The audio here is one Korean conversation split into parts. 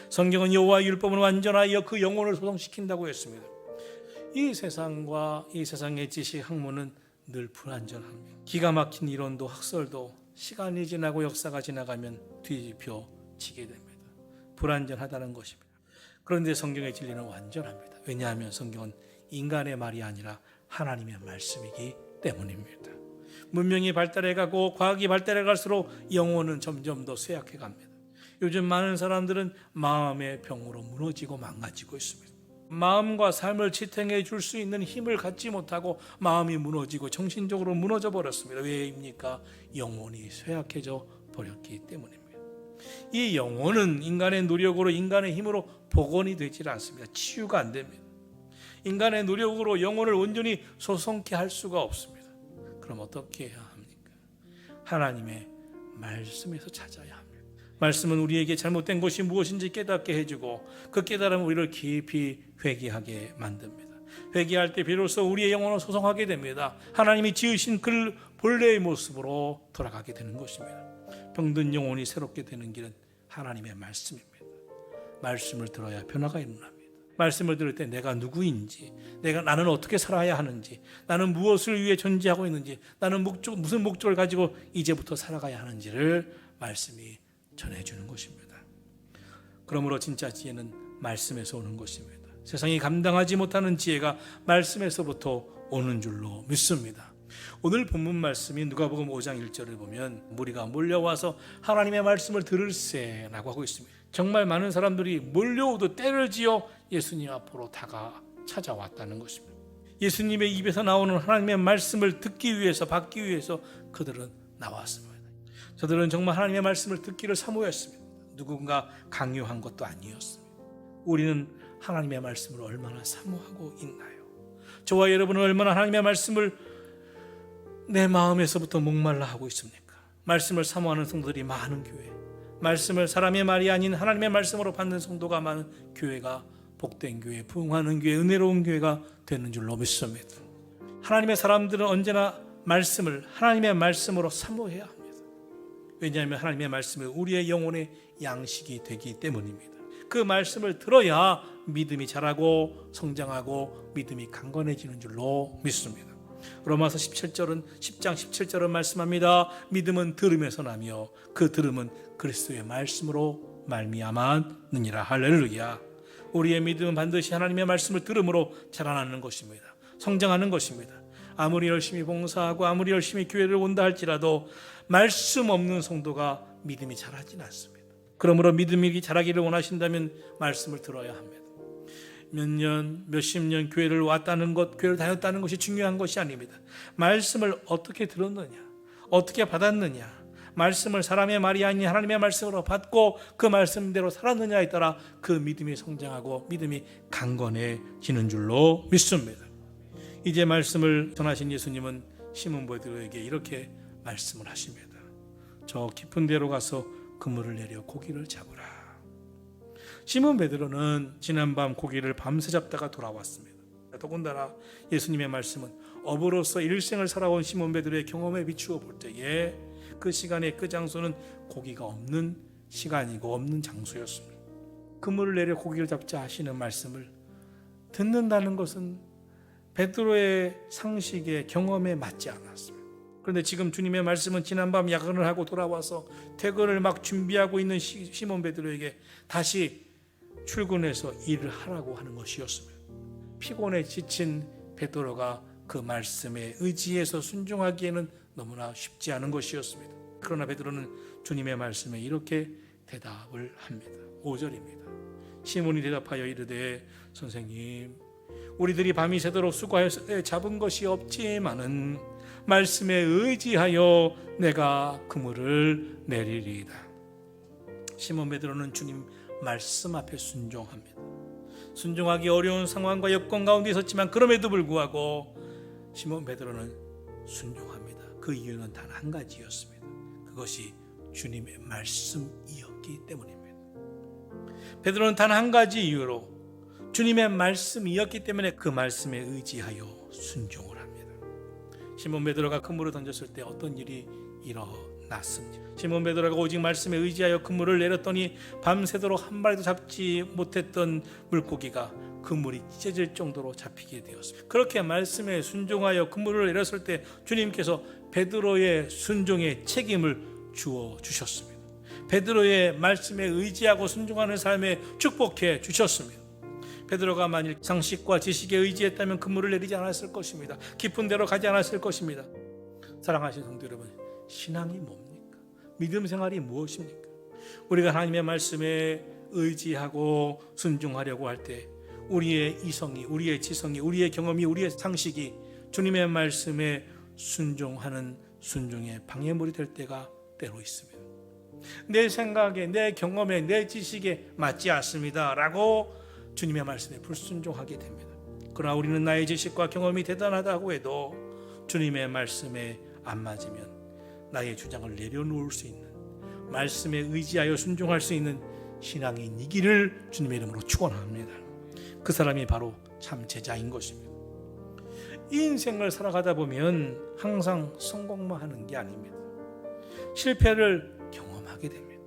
성경은 여호와의 율법은 완전하여 그 영혼을 소성시킨다고 했습니다. 이 세상과 이 세상의 지식 학문은 늘 불완전합니다. 기가 막힌 이론도 학설도 시간이 지나고 역사가 지나가면 뒤집혀지게 됩니다. 불완전하다는 것입니다. 그런데 성경의 진리는 완전합니다. 왜냐하면 성경은 인간의 말이 아니라 하나님의 말씀이기 때문입니다. 문명이 발달해가고 과학이 발달해갈수록 영혼은 점점 더 쇠약해 갑니다. 요즘 많은 사람들은 마음의 병으로 무너지고 망가지고 있습니다. 마음과 삶을 지탱해 줄 수 있는 힘을 갖지 못하고 마음이 무너지고 정신적으로 무너져 버렸습니다. 왜입니까? 영혼이 쇠약해져 버렸기 때문입니다. 이 영혼은 인간의 노력으로 인간의 힘으로 복원이 되질 않습니다. 치유가 안 됩니다. 인간의 노력으로 영혼을 온전히 소성케 할 수가 없습니다. 그럼 어떻게 해야 합니까? 하나님의 말씀에서 찾아야 합니다. 말씀은 우리에게 잘못된 것이 무엇인지 깨닫게 해주고 그 깨달음은 우리를 깊이 회개하게 만듭니다. 회개할 때 비로소 우리의 영혼을 소성하게 됩니다. 하나님이 지으신 그 본래의 모습으로 돌아가게 되는 것입니다. 병든 영혼이 새롭게 되는 길은 하나님의 말씀입니다. 말씀을 들어야 변화가 일어납니다. 말씀을 들을 때 내가 누구인지, 나는 어떻게 살아야 하는지, 나는 무엇을 위해 존재하고 있는지, 나는 무슨 목적을 가지고 이제부터 살아가야 하는지를 말씀이 전해주는 것입니다. 그러므로 진짜 지혜는 말씀에서 오는 것입니다. 세상이 감당하지 못하는 지혜가 말씀에서부터 오는 줄로 믿습니다. 오늘 본문 말씀이 누가복음 5장 1절을 보면 무리가 몰려와서 하나님의 말씀을 들을세라고 하고 있습니다. 정말 많은 사람들이 몰려오도 때를 지어 예수님 앞으로 찾아왔다는 것입니다. 예수님의 입에서 나오는 하나님의 말씀을 듣기 위해서, 받기 위해서 그들은 나왔습니다. 저들은 정말 하나님의 말씀을 듣기를 사모했습니다. 누군가 강요한 것도 아니었습니다. 우리는 하나님의 말씀을 얼마나 사모하고 있나요? 저와 여러분은 얼마나 하나님의 말씀을 내 마음에서부터 목말라 하고 있습니까? 말씀을 사모하는 성도들이 많은 교회, 말씀을 사람의 말이 아닌 하나님의 말씀으로 받는 성도가 많은 교회가 복된 교회, 부흥하는 교회, 은혜로운 교회가 되는 줄로 믿습니다. 하나님의 사람들은 언제나 말씀을 하나님의 말씀으로 사모해야 합니다. 왜냐하면 하나님의 말씀은 우리의 영혼의 양식이 되기 때문입니다. 그 말씀을 들어야 믿음이 자라고 성장하고 믿음이 강건해지는 줄로 믿습니다. 로마서 10장 17절은 말씀합니다. 믿음은 들음에서 나며 그 들음은 그리스도의 말씀으로 말미암았느니라. 할렐루야. 우리의 믿음은 반드시 하나님의 말씀을 들음으로 자라나는 것입니다. 성장하는 것입니다. 아무리 열심히 봉사하고 아무리 열심히 교회를 온다 할지라도 말씀 없는 성도가 믿음이 자라지는 않습니다. 그러므로 믿음이 자라기를 원하신다면 말씀을 들어야 합니다. 몇 년, 몇십 년 교회를 왔다는 것, 교회를 다녔다는 것이 중요한 것이 아닙니다. 말씀을 어떻게 들었느냐, 어떻게 받았느냐, 말씀을 사람의 말이 아닌 하나님의 말씀으로 받고 그 말씀대로 살았느냐에 따라 그 믿음이 성장하고 믿음이 강건해지는 줄로 믿습니다. 이제 말씀을 전하신 예수님은 시몬 베드로에게 이렇게 말씀을 하십니다. 저 깊은 데로 가서 그물을 내려 고기를 잡으라. 시몬 베드로는 지난밤 고기를 밤새 잡다가 돌아왔습니다. 더군다나 예수님의 말씀은 어부로서 일생을 살아온 시몬 베드로의 경험에 비추어 볼 때에 그 시간의 그 장소는 고기가 없는 시간이고 없는 장소였습니다. 그물을 내려 고기를 잡자 하시는 말씀을 듣는다는 것은 베드로의 상식의 경험에 맞지 않았습니다. 그런데 지금 주님의 말씀은 지난밤 야근을 하고 돌아와서 퇴근을 막 준비하고 있는 시몬 베드로에게 다시 출근해서 일을 하라고 하는 것이었습니다. 피곤에 지친 베드로가 그 말씀에 의지해서 순종하기에는 너무나 쉽지 않은 것이었습니다. 그러나 베드로는 주님의 말씀에 이렇게 대답을 합니다. 5절입니다. 시몬이 대답하여 이르되 선생님, 우리들이 밤이 새도록 수고하여 잡은 것이 없지만은 말씀에 의지하여 내가 그물을 내리리이다. 시몬 베드로는 주님 말씀 앞에 순종합니다. 순종하기 어려운 상황과 여건 가운데 있었지만 그럼에도 불구하고 시몬 베드로는 순종합니다. 그 이유는 단 한 가지였습니다. 그것이 주님의 말씀이었기 때문입니다. 베드로는 단 한 가지 이유로 주님의 말씀이었기 때문에 그 말씀에 의지하여 순종을 합니다. 시몬 베드로가 그물을 던졌을 때 어떤 일이 일어났습니까? 났습니다. 시몬 베드로가 오직 말씀에 의지하여 그물을 내렸더니 밤새도록 한 마리도 잡지 못했던 물고기가 그물이 찢어질 정도로 잡히게 되었습니다. 그렇게 말씀에 순종하여 그물을 내렸을 때 주님께서 베드로의 순종의 책임을 주어 주셨습니다. 베드로의 말씀에 의지하고 순종하는 삶에 축복해 주셨습니다. 베드로가 만일 상식과 지식에 의지했다면 그물을 내리지 않았을 것입니다. 깊은 데로 가지 않았을 것입니다. 사랑하시는 성도 여러분, 신앙이 뭡니까? 믿음 생활이 무엇입니까? 우리가 하나님의 말씀에 의지하고 순종하려고 할 때 우리의 이성이, 우리의 지성이, 우리의 경험이, 우리의 상식이 주님의 말씀에 순종하는 순종의 방해물이 될 때가 때로 있습니다. 내 생각에, 내 경험에, 내 지식에 맞지 않습니다 라고 주님의 말씀에 불순종하게 됩니다. 그러나 우리는 나의 지식과 경험이 대단하다고 해도 주님의 말씀에 안 맞으면 나의 주장을 내려놓을 수 있는, 말씀에 의지하여 순종할 수 있는 신앙이 이기를 주님의 이름으로 축원합니다. 그 사람이 바로 참 제자인 것입니다. 이 인생을 살아가다 보면 항상 성공만 하는 게 아닙니다. 실패를 경험하게 됩니다.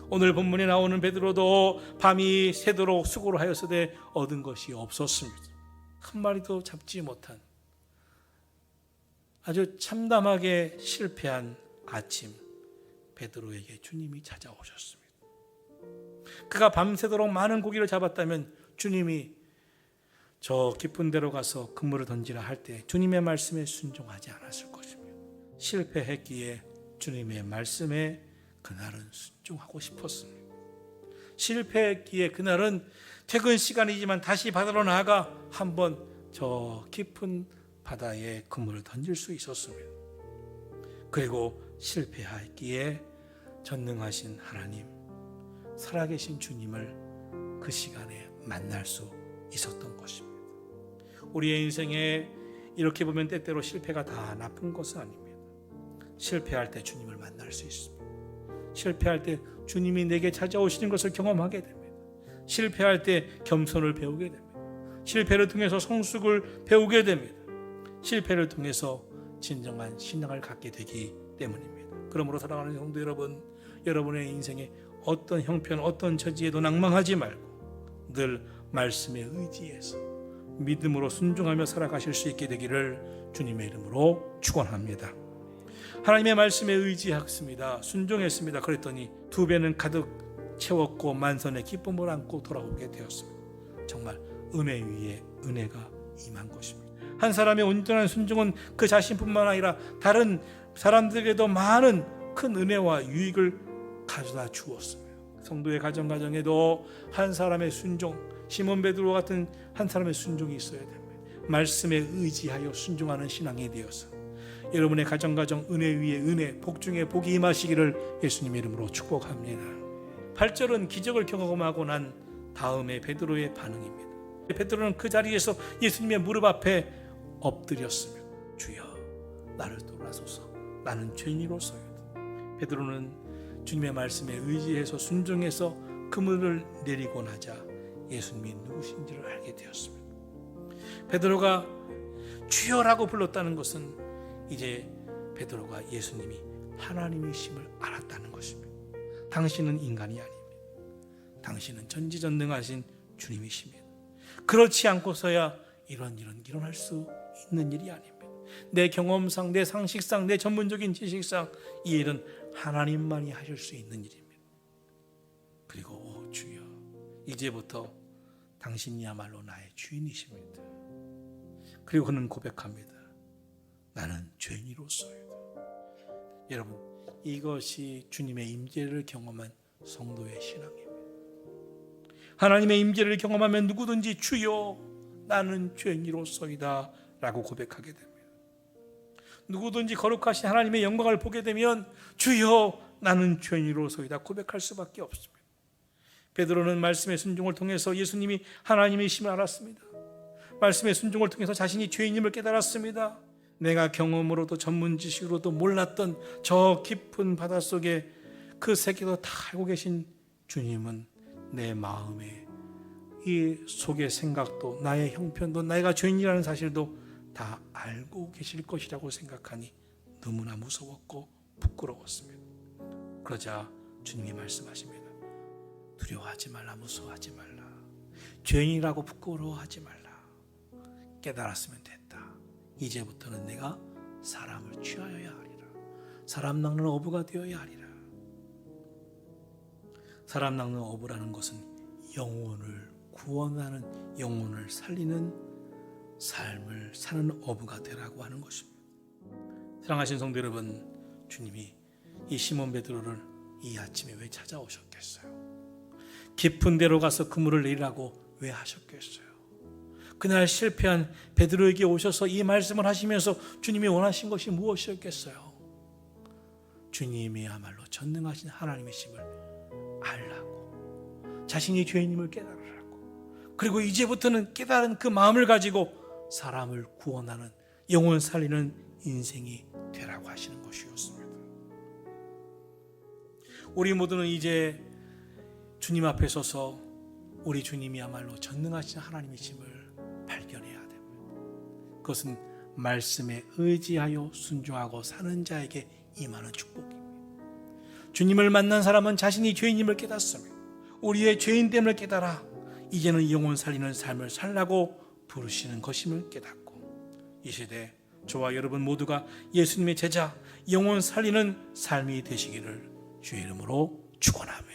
오늘 본문에 나오는 베드로도 밤이 새도록 수고를 하였으되 얻은 것이 없었습니다. 한 마리도 잡지 못한 아주 참담하게 실패한 아침, 베드로에게 주님이 찾아오셨습니다. 그가 밤새도록 많은 고기를 잡았다면 주님이 저 깊은 데로 가서 그물을 던지라 할 때 주님의 말씀에 순종하지 않았을 것입니다. 실패했기에 주님의 말씀에 그날은 순종하고 싶었습니다. 실패했기에 그날은 퇴근 시간이지만 다시 바다로 나아가 한번 저 깊은 바다에 그물을 던질 수 있었습니다. 그리고 실패했기에 전능하신 하나님, 살아계신 주님을 그 시간에 만날 수 있었던 것입니다. 우리의 인생에 이렇게 보면 때때로 실패가 다 나쁜 것은 아닙니다. 실패할 때 주님을 만날 수 있습니다. 실패할 때 주님이 내게 찾아오시는 것을 경험하게 됩니다. 실패할 때 겸손을 배우게 됩니다. 실패를 통해서 성숙을 배우게 됩니다. 실패를 통해서 진정한 신앙을 갖게 되기 때문입니다. 그러므로 사랑하는 성도 여러분, 여러분의 인생에 어떤 형편, 어떤 처지에도 낭망하지 말고 늘 말씀에 의지해서 믿음으로 순종하며 살아가실 수 있게 되기를 주님의 이름으로 축원합니다. 하나님의 말씀에 의지했습니다. 순종했습니다. 그랬더니 두 배는 가득 채웠고 만선의 기쁨을 안고 돌아오게 되었습니다. 정말 은혜 위에 은혜가 임한 것입니다. 한 사람의 온전한 순종은 그 자신뿐만 아니라 다른 사람들에게도 많은 큰 은혜와 유익을 가져다 주었습니다. 성도의 가정에도 한 사람의 순종, 시몬 베드로 같은 한 사람의 순종이 있어야 됩니다. 말씀에 의지하여 순종하는 신앙이 되어서 여러분의 가정 은혜 위에 은혜, 복 중에 복이 임하시기를 예수님의 이름으로 축복합니다. 8절은 기적을 경험하고 난 다음에 베드로의 반응입니다. 베드로는 그 자리에서 예수님의 무릎 앞에 엎드렸습니다. 주여, 나를 돌아소서, 나는 죄인이로소이다. 베드로는 주님의 말씀에 의지해서 순종해서 그물을 내리고 나자 예수님이 누구신지를 알게 되었습니다. 베드로가 주여라고 불렀다는 것은 이제 베드로가 예수님이 하나님이심을 알았다는 것입니다. 당신은 인간이 아닙니다. 당신은 전지전능하신 주님이십니다. 그렇지 않고서야 이런 일어날 수 있는 일이 아닙니다. 내 경험상, 내 상식상, 내 전문적인 지식상 이 일은 하나님만이 하실 수 있는 일입니다. 그리고 주여, 이제부터 당신이야말로 나의 주인이십니다. 그리고 그는 고백합니다. 나는 죄인이로소이다. 여러분, 이것이 주님의 임재를 경험한 성도의 신앙입니다. 하나님의 임재를 경험하면 누구든지 주여, 나는 죄인이로소이다 라고 고백하게 됩니다. 누구든지 거룩하신 하나님의 영광을 보게 되면 주여, 나는 죄인이로소이다 고백할 수밖에 없습니다. 베드로는 말씀의 순종을 통해서 예수님이 하나님이심을 알았습니다. 말씀의 순종을 통해서 자신이 죄인임을 깨달았습니다. 내가 경험으로도 전문 지식으로도 몰랐던 저 깊은 바닷속에 그 세계도 다 알고 계신 주님은 내 마음에 이 속의 생각도 나의 형편도 내가 죄인이라는 사실도 다 알고 계실 것이라고 생각하니 너무나 무서웠고 부끄러웠습니다. 그러자 주님이 말씀하십니다. 두려워하지 말라, 무서워하지 말라. 죄인이라고 부끄러워하지 말라. 깨달았으면 됐다. 이제부터는 내가 사람을 취하여야 하리라. 사람 낚는 어부가 되어야 하리라. 사람 낚는 어부라는 것은 영혼을 구원하는, 영혼을 살리는 삶을 사는 어부가 되라고 하는 것입니다. 사랑하신 성도 여러분, 주님이 이 시몬 베드로를 이 아침에 왜 찾아오셨겠어요? 깊은 데로 가서 그물을 내리라고 왜 하셨겠어요? 그날 실패한 베드로에게 오셔서 이 말씀을 하시면서 주님이 원하신 것이 무엇이었겠어요? 주님이야말로 전능하신 하나님이심을 알라고, 자신이 죄인임을 깨달으라고, 그리고 이제부터는 깨달은 그 마음을 가지고 사람을 구원하는, 영혼 살리는 인생이 되라고 하시는 것이었습니다. 우리 모두는 이제 주님 앞에 서서 우리 주님이야말로 전능하신 하나님이심을 발견해야 됩니다. 그것은 말씀에 의지하여 순종하고 사는 자에게 임하는 축복입니다. 주님을 만난 사람은 자신이 죄인임을 깨닫습니다. 우리의 죄인됨을 깨달아 이제는 영혼 살리는 삶을 살라고 부르시는 것임을 깨닫고, 이 시대 저와 여러분 모두가 예수님의 제자, 영혼 살리는 삶이 되시기를 주의 이름으로 축원합니다.